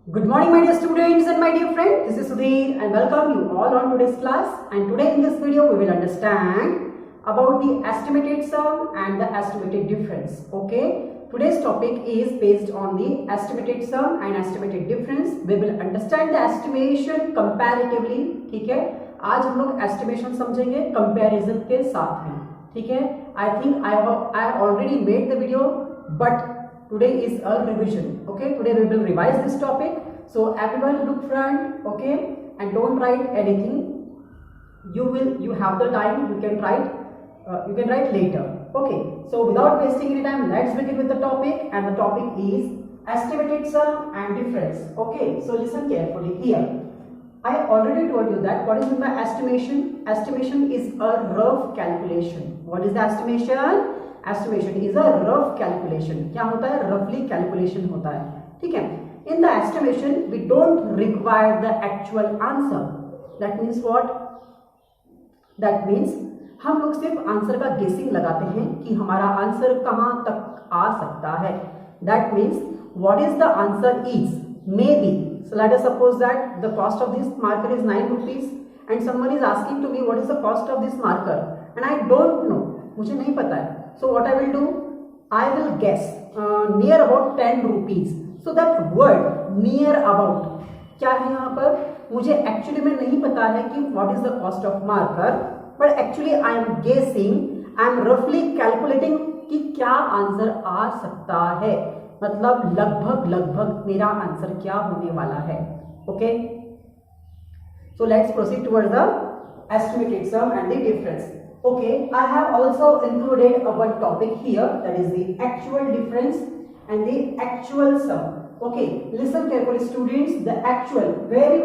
Good morning, my dear students and my dear friend. This is Sudhir and welcome you all on today's class. And today in this video, we will understand about the estimated sum and the estimated difference. Okay. Today's topic is based on the estimated sum and estimated difference. We will understand the estimation comparatively. ठीक है. आज हम लोग estimation समझेंगे comparison के साथ में. ठीक है. I think I already made the video, but today is a revision. Okay, today we will revise this topic, so everyone look front. Okay, and don't write anything. You have the time, you can write later. Okay, so without wasting any time, let's begin with the topic, and the topic is estimated sum and difference. Okay, so listen carefully here. I already told you that what is meant by estimation. Estimation is a rough calculation. What is the estimation? Estimation is a rough calculation. क्या होता है? Roughly calculation होता है. ठीक है. In the estimation, we don't require the actual answer. That means what? That means हम लोग सिर्फ आंसर का गेसिंग लगाते हैं कि हमारा आंसर कहाँ तक आ सकता है. That means what is the answer is maybe. So let us suppose that the cost of this marker is 9 rupees and someone is asking to me what is the cost of this marker and I don't know. मुझे नहीं पता है. So what I will do? I will guess near about 10 rupees. So that word near about क्या है यहाँ पर? मुझे actually में नहीं पता है कि what is the cost of marker, but actually I am guessing, I am roughly calculating कि क्या आंसर आ सकता है. मतलब लगभग मेरा आंसर क्या होने वाला है. Okay? So let's proceed towards the estimated sum and the difference. Okay, I have also included one topic here, that is the actual difference and the actual sum. Okay, listen carefully students. The actual, where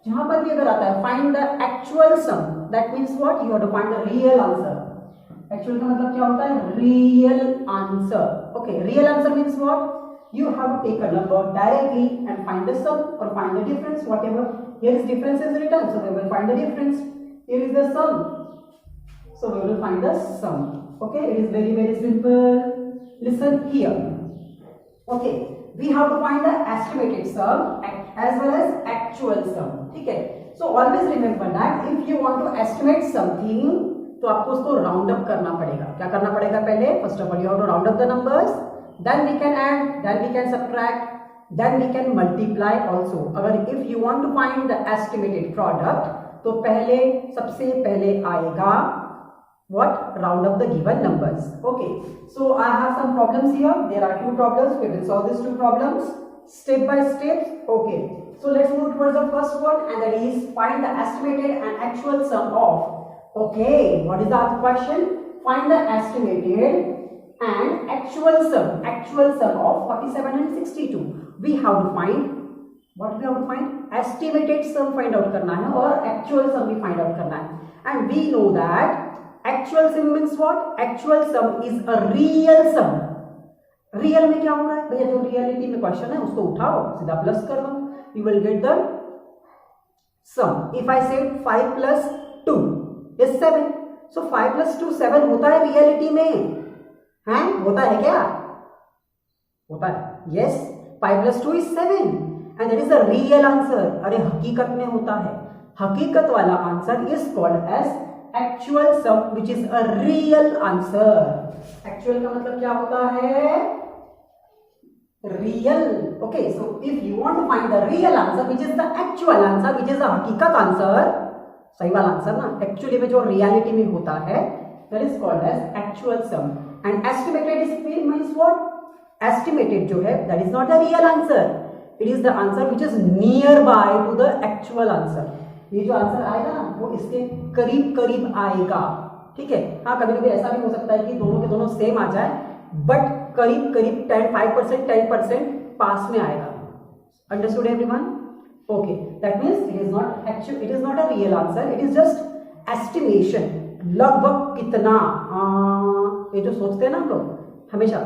जहां पर भी अगर आता है find the actual sum, that means what? You have to find the real answer. Actual का मतलब क्या होता है? Real answer. Okay, real answer means what? You have to take a number directly and find the sum or find the difference. Whatever here is difference is written, so we will find the difference. Here is the sum. So we will find the sum. Okay, it is very simple. Listen here. Okay, we have to find the estimated sum as well as actual sum. ठीक है. So always remember that if you want to estimate something, तो आपको उसको round up करना पड़ेगा. क्या करना पड़ेगा पहले? First of all, you have to round up the numbers. Then we can add. Then we can subtract. Then we can multiply also. अगर if you want to find the estimated product, तो सबसे पहले आएगा what? Round up the given numbers. Okay, so I have some problems here. There are two problems. We will solve these two problems step by step. Okay, so let's move towards the first one, and that is find the estimated and actual sum of. Okay, what is the question? Find the estimated and actual sum of 47 and 62. We have to find what? We have to find estimated sum find out करना है और actual sum भी find out करना है. And we know that actual sum means what? Actual sum is a real sum. Real में क्या हो रहा है भैया? जो रियलिटी में क्वेश्चन है उसको उठाओ, सीधा प्लस कर दो. You will get the sum. If I say 5 plus 2 is 7. So 5 plus 2 7 होता है रियलिटी में. हैं? होता है क्या? होता है. Yes. 5 plus 2 is 7. And that is the real answer. अरे हकीकत में होता है. हकीकत वाला answer is called as actual sum, which is a real answer. Actual का मतलब क्या होता है? Real. Okay, so if you want to find the real answer, which is the actual answer, which is the हकीकत answer, सही वाला answer ना, actually में जो रियलिटी में होता है, that is called as actual sum. And estimated means what? Estimated जो है, that is not the real answer. It is the answer which is nearby to the actual answer. ये जो आंसर आएगा ना वो इसके करीब आएगा. ठीक है. हाँ, कभी ऐसा भी हो सकता है कि दोनों के दोनों सेम आ जाए, बट करीब 5% 10% पास में आएगा. Understood everyone? Okay, that means it is not a real answer. It is just estimation. लगभग कितना. ये जो सोचते हैं ना हम लोग हमेशा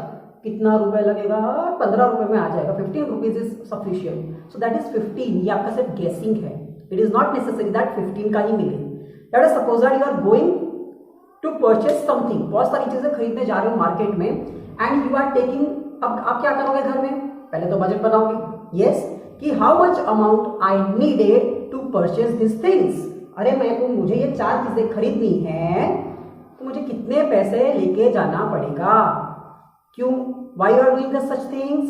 कितना रुपए लगेगा, 15 रुपए में आ जाएगा, 15 rupees is sufficient. So that is 15. ये आपका सिर्फ गेसिंग है. It is not necessary that 15 का ही मिले. Let us suppose that you are going to purchase something. बहुत सारी चीजें खरीदने जा रहे हो मार्केट में, and you are taking. अब आप क्या करोगे घर में? पहले तो बजट बनाओगे. Yes, कि how much amount I needed to purchase this things. अरे मुझे ये 4 चीजें खरीदनी है तो मुझे कितने पैसे लेके जाना पड़ेगा। क्यों? Why are doing the such things?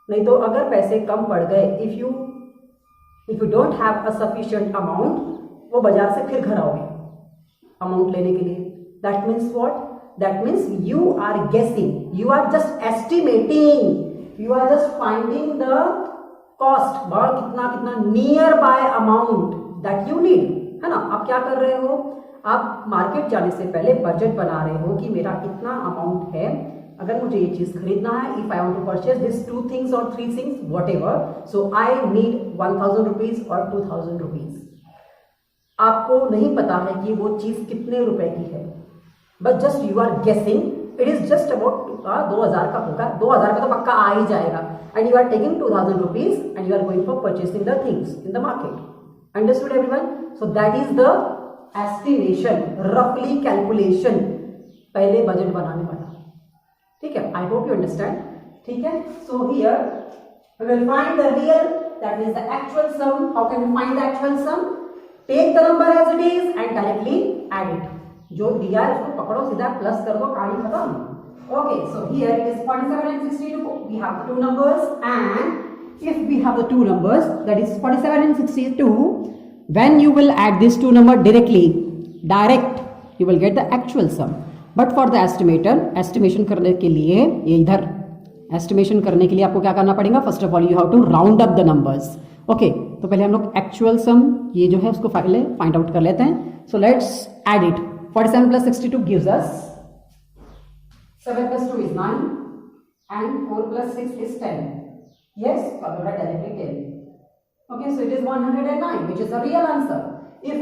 नहीं तो अगर पैसे कम पड़ गए, if you don't have a sufficient amount, वो बाजार से फिर घर आओगे अमाउंट लेने के लिए। That means what? That means you are guessing, you are just estimating, you are just finding the cost, कितना nearby amount that you need, है ना। आप क्या कर रहे हो? आप मार्केट जाने से पहले बजट बना रहे हो कि मेरा इतना अमाउंट है, अगर मुझे ये चीज खरीदना है, if I want to purchase this 2 things और 3 things whatever, so I need 1000 rupees और 2000 रुपीज। आपको नहीं पता है कि वो चीज कितने रुपए की है, बट जस्ट यू आर गेसिंग, इट इज जस्ट अबाउट 2000 का होगा, 2000 का तो पक्का आ ही जाएगा, and you are taking 2000 rupees and you are going for purchasing the things in the market. Understood everyone? So that is the estimation, रफली कैलकुलेशन, पहले बजट बनाने वाला। ठीक है, आई होप यू अंडरस्टैंड। ठीक है, so here we will find the real, that means the actual sum. How can we find the actual sum? Take the number as it is and directly add it. जो दिया है उसको पकड़ो, सीधा plus कर दो, कहानी खत्म। Okay, so here it is 47 and 62. We have the 2 numbers, and if we have the 2 numbers, that is 47 and 62, when you will add these 2 numbers directly, you will get the actual sum. But for the estimator, estimation करने के लिए, ये इधर estimation करने के लिए आपको क्या करना पड़ेगा? First of all, you have to round up the numbers. Okay, तो पहले हम लोग actual sum ये जो है उसको पहले find out कर लेते हैं. So let's add it. 47 plus 62 gives us 7 plus 2 is 9 and 4 plus 6 is 10. Yes, so I will write directly 10. Okay, so it is 109, which is the real answer. If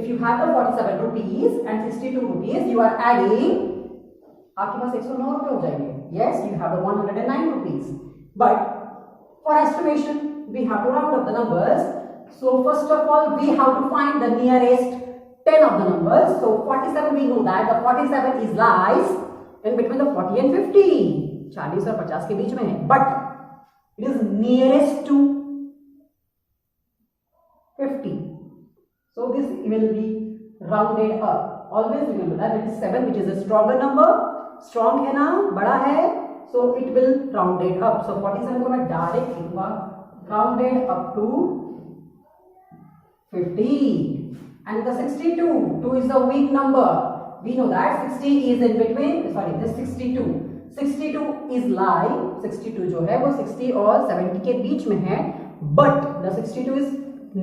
you have the 47 rupees and 62 rupees, you are adding, आपके पास 109 रुपए हो जाएंगे. Yes, you have the 109 rupees. But for estimation, we have to round up the numbers. So first of all, we have to find the nearest 10 of the numbers. So 47, we know that the 47 is lies in between the 40 and 50. 40 और 50 के बीच में है. But it is nearest to 50. So this will be rounded up. Always remember that it is 7, which is a stronger number. Strong है ना, बड़ा है, so it will rounded up. So 47 को मैं डायरेक्ट लिखूंगा rounded up to 50. And the 62, 2 is a weak number. We know that 60 is in between. Sorry, this 62. 62 is lie. 62 जो है वो 60 और 70 के बीच में है. But the 62 is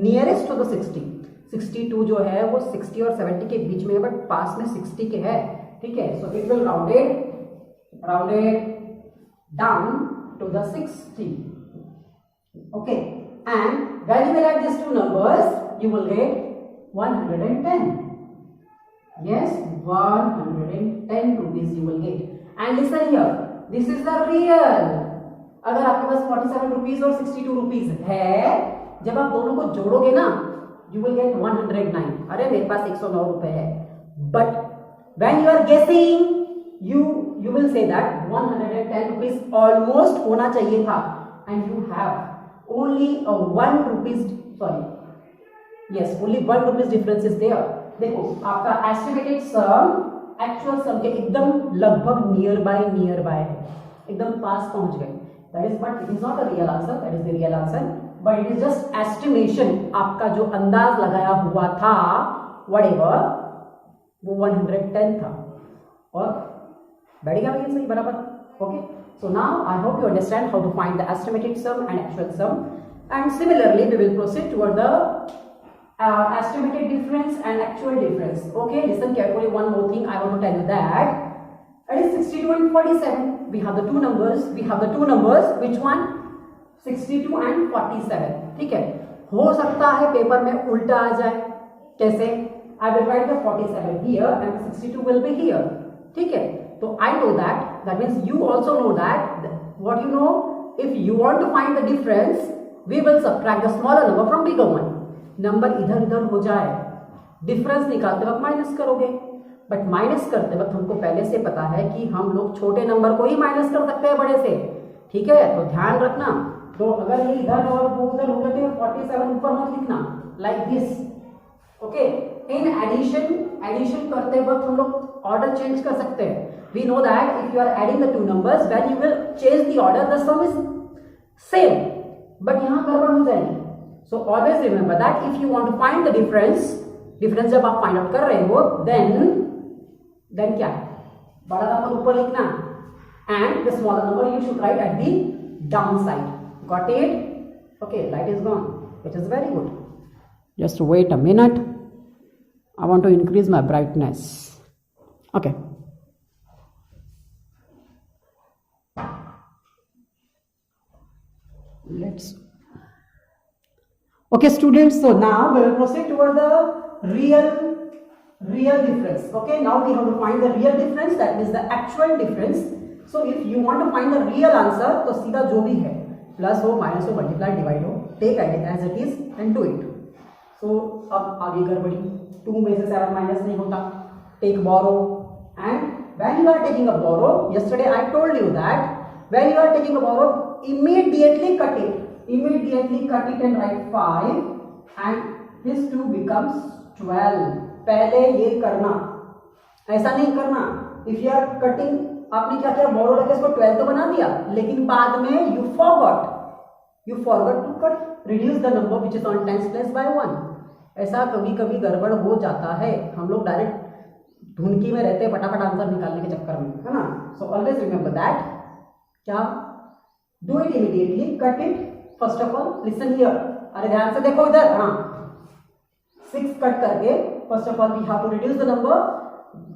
nearest to the 60. 62 जो है वो 60 और 70 के बीच में है, बट पास में 60 के है. ठीक है, so it will rounded down to the 60. Okay, and when you will add these 2 numbers, you will get 110. Yes, 110 rupees you will get. And listen here, this is the real. अगर आपके पास 47 rupees और 62 rupees है, जब आप दोनों को जोड़ोगे ना, you will get 109. अरे मेरे पास 109 रुपए है. But when you are guessing, you will say that 110 rupees almost होना चाहिए था, and you have only a 1 rupees, sorry, yes, only 1 rupees difference is there. देखो आपका estimated sum actual sum के एकदम लगभग near by है, एकदम पास पहुंच गए. That is, but it is not a real answer. That is the real answer. But it is just estimation. आपका जो अंदाज लगाया हुआ था, whatever, वो 110 था और बैठ गया भैया सही बराबर. Okay. So now I hope you understand how to find the estimated sum and actual sum. And similarly, we will proceed toward the estimated difference and actual difference. Okay. Listen carefully. One more thing I want to tell you that. It is 62 and 47. We have the 2 numbers. Which one? 62 and 47. ठीक है. हो सकता है paper में उल्टा आ जाए. कैसे? I will write the 47 here and the 62 will be here. ठीक है. तो I know that. That means you also know that. What you know? If you want to find the difference, we will subtract the smaller number from bigger one. Number इधर उधर हो जाए, difference निकालते वक्त minus करोगे. But minus करते वक्त हमको पहले से पता है कि हम लोग छोटे नंबर को ही माइनस कर सकते हैं बड़े से. ठीक है, तो ध्यान रखना तो अगर ये इधर और वो उधर हो गए तो 47 ऊपर मत लिखना, लाइक दिस, ओके। इन एडिशन करते वक्त हम लोग ऑर्डर चेंज कर सकते हैं। We know that if you are adding the two numbers when you will change the order the sum is same, but यहाँ गड़बड़ हो जाएगी। So always remember that if you want to find the difference जब आप find out कर रहे हो then क्या, बड़ा नंबर ऊपर लिखना and the smaller number you should write at the down side. Got it? Okay, light is gone, it is very good. Just wait a minute, I want to increase my brightness. Okay. Okay, students. So now we will proceed toward the real difference. Okay. Now we have to find the real difference. That is the actual difference. So if you want to find the real answer, तो सीधा जो भी है plus हो minus हो multiply divide हो, take as it is and do it. So अब आगे गड़बड़ी, 2 में से 7 माइनस नहीं होता, take borrow and when you are taking a borrow, yesterday I told you that when you are taking a borrow, immediately cut it and write 5 and this 2 becomes 12। पहले ये करना, ऐसा नहीं करना। इफ यू आर कटिंग, आपने क्या किया, बोरो लेके इसको 12 तो बना दिया, लेकिन बाद में you forgot to cut, reduce the number which is on tens place by 1। ऐसा कभी कभी गड़बड़ हो जाता है, हम लोग डायरेक्ट धुनकी में रहते हैं फटाफट आंसर निकालने के चक्कर में, है ना। सो ऑलवेज रिमेंबर दैट, क्या, do it immediately, cut it first of all, listen here, अरे ध्यान से देखो इधर, हाँ, 6 कट करके first of all we have to reduce the number.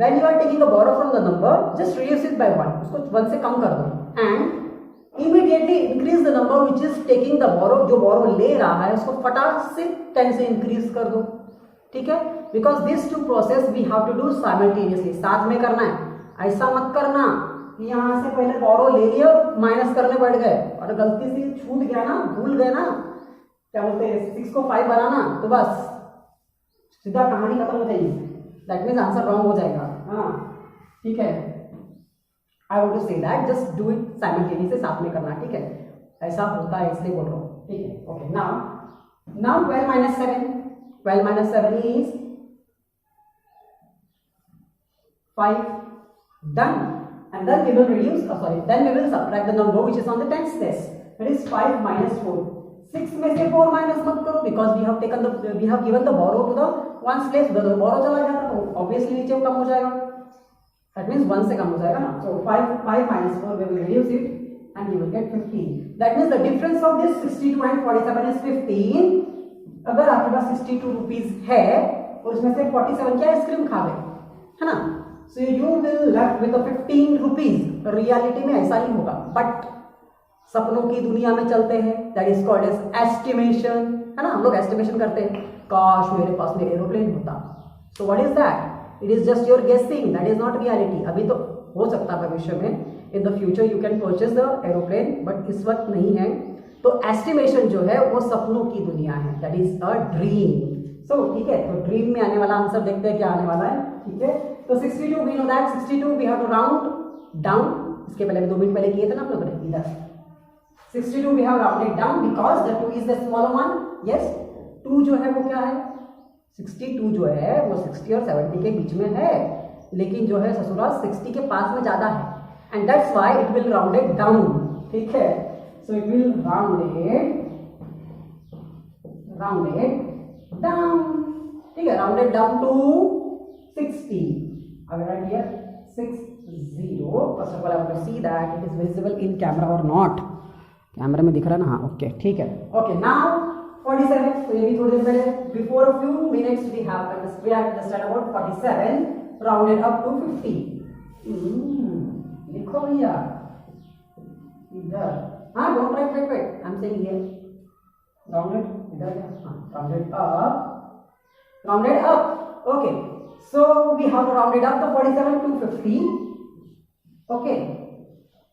When you are taking a borrow from the number, just reduce it by 1, उसको 1 से कम कर दो and immediately increase the number which is taking the borrow, जो borrow ले रहा है उसको फटाक से 10 से इंक्रीज कर दो, ठीक है। Because this two process we have to do simultaneously, साथ में करना है। ऐसा मत करना कि यहां से पहले बोरो ले लिया माइनस करने बैठ गए और गलती से छूट गया ना, भूल गए ना, क्या बोलते हैं 6 को 5 बनाना, तो बस सीधा कहानी खत्म हो जाएगी, दैट मीन्स आंसर रॉन्ग हो जाएगा, हाँ, ठीक है। I want to say that just do it simultaneously, साथ में करना, ठीक है। ऐसा होता है इसलिए बोल रहा हूँ, ठीक है। Okay, now 12 minus 7 is 5, done, and then we will then we will subtract the number which is on the tens place, that is 5 minus 4। 6 में से 4 माइनस मत करो because we have given the borrow to the ones place, the borrow चला जाता तो obviously नीचे कम हो जाएगा, that means 1 से कम हो जाएगा ना। so 5 minus 4 we will reduce it and you will get 15। that means the difference of this 62 and 47 is 15। अगर आपके पास 62 रुपीज है और उसमें से 47 क्या आइसक्रीम खा गए, है ना, so you will left with the 15 rupees. Reality में ऐसा नहीं होगा, बट सपनों की दुनिया में चलते हैं, that is called as estimation, है ना। हम लोग एस्टिमेशन करते हैं, काश मेरे पास में एरोप्लेन होता, so what is that? It is just your guessing, that is not reality। अभी तो हो सकता है भविष्य में, in the future you can purchase the aeroplane, but इस वक्त नहीं है। तो एस्टिमेशन जो है वो सपनों की दुनिया है, that is a dream। so ठीक है, तो ड्रीम में आने वाला आंसर देखते हैं क्या आने वाला है, ठीक है। तो 62 we know that 62 we have to round down, इसके पहले 2 मिनट पहले किए थे ना आप लोगों ने, इधर 62 we have rounded down because the 2 is the smaller one। yes, 2 जो है वो क्या है, 62 जो है वो 60 और 70 के बीच में है, लेकिन जो है ससुरा 60 के पास में ज्यादा है, and that's why it will rounded down, ठीक है। So it will rounded down, ठीक है, rounded down to 60। I will write here 60। first of all I want to see that it is visible in camera or not। कैमरे में दिख रहा है ना, हाँ, ओके, ठीक है। ओके, नाउ 47, तो ये भी थोड़ी देर पहले, before a few minutes we have understand about 47 rounded up to 50। लिखो भैया इधर, हाँ, don't write, I'm saying here rounded, इधर, हाँ, rounded up, okay। so we have rounded up the 47 to 50, okay।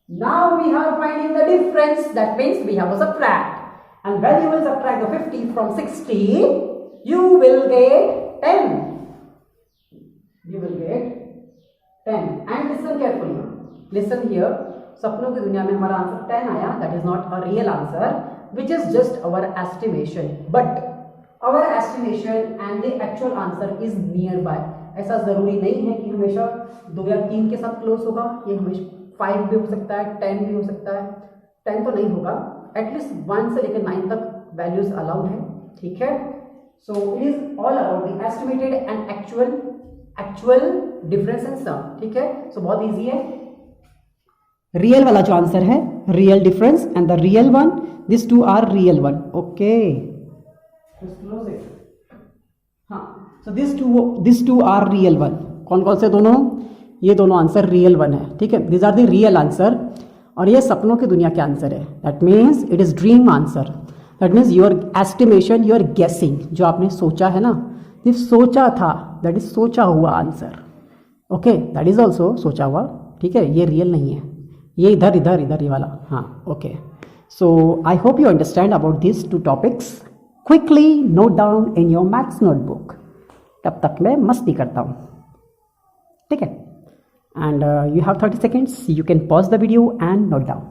now we have finding the difference, that means we have to subtract, and when you will subtract the 50 from 60 you will get 10, and listen carefully, listen here। सपनों की दुनिया में हमारा answer 10 आया, that is not a real answer। which is just our estimation, but our estimation and the actual answer is nearby. ऐसा जरूरी नहीं है कि हमेशा 2 या 3 के साथ क्लोज होगा, ये हमेशा 5 भी हो सकता है, 10 भी हो सकता है, 10 तो नहीं होगा, एटलीस्ट 1 से लेकर 9 तक वैल्यूज अलाउड है, ठीक है। So it is all about the estimated and actual difference in sum, ठीक है। सो बहुत इजी है। रियल वाला जो आंसर है, real difference and the real one, this two are real one, okay. हाँ, so this two are real one. कौन कौन से दोनों? ये दोनों आंसर रियल वन है, ठीक है। This are the real answer, और ये सपनों की दुनिया के आंसर है। That means it is dream answer. That means your estimation, your guessing, जो आपने सोचा है ना, ये सोचा था, दैट इज सोचा हुआ answer, okay. That is also सोचा हुआ, ठीक है। ये रियल नहीं है, ये इधर इधर इधर ये वाला, हाँ, okay. So I hope you understand about this 2 topics. Quickly note down in your maths notebook. तब तक मैं मस्ती करता हूँ, ठीक है। And you have 30 seconds. You can pause the video and note down.